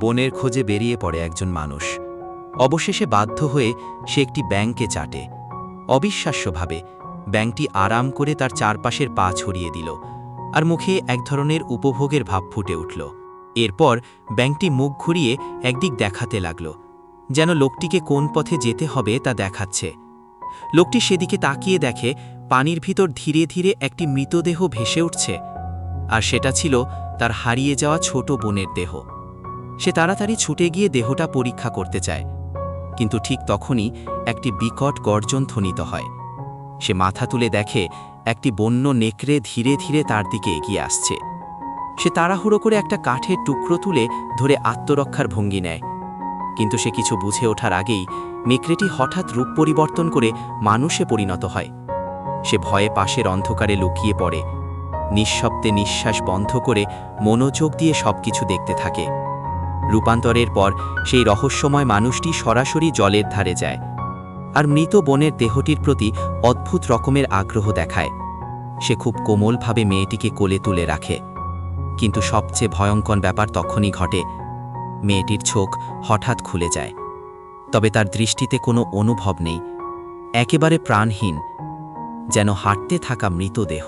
বনের খোঁজে বেরিয়ে পড়ে একজন মানুষ। অবশেষে বাধ্য হয়ে সে একটি ব্যাঙকে চাটে। অবিশ্বাস্যভাবে ব্যাঙটি আরাম করে তার চারপাশের পা ছড়িয়ে দিল, আর মুখে এক ধরনের উপভোগের ভাব ফুটে উঠল। এরপর ব্যাঙটি মুখ ঘুরিয়ে একদিক দেখাতে লাগল, যেন লোকটিকে কোন পথে যেতে হবে তা দেখাচ্ছে। লোকটি সেদিকে তাকিয়ে দেখে পানির ভিতর ধীরে ধীরে একটি মৃতদেহ ভেসে উঠছে, আর সেটা ছিল তার হারিয়ে যাওয়া ছোট বোনের দেহ। সে তাড়াতাড়ি ছুটে গিয়ে দেহটা পরীক্ষা করতে চায়, কিন্তু ঠিক তখনই একটি বিকট গর্জন ধ্বনিত হয়। সে মাথা তুলে দেখে একটি বন্য নেকড়ে ধীরে ধীরে তার দিকে এগিয়ে আসছে। সে তাড়াহুড়ো করে একটা কাঠের টুকরো তুলে ধরে আত্মরক্ষার ভঙ্গি নেয়, কিন্তু সে কিছু বুঝে ওঠার আগেই নেকড়েটি হঠাৎ রূপ পরিবর্তন করে মানুষে পরিণত হয়। সে ভয়ে পাশের অন্ধকারে লুকিয়ে পড়ে, নিঃশব্দে নিঃশ্বাস বন্ধ করে মনোযোগ দিয়ে সবকিছু দেখতে থাকে। রূপান্তরের পর সেই রহস্যময় মানুষটি সরাসরি জলের ধারে যায়, আর মৃত বোনের দেহটির প্রতি অদ্ভুত রকমের আগ্রহ দেখায়। সে খুব কোমলভাবে মেয়েটিকে কোলে তুলে রাখে, কিন্তু সবচেয়ে ভয়ঙ্কর ব্যাপার তখনই ঘটে। মেয়েটির চোখ হঠাৎ খুলে যায়, তবে তার দৃষ্টিতে কোনো অনুভব নেই, একেবারে প্রাণহীন, যেন হাঁটতে থাকা মৃতদেহ।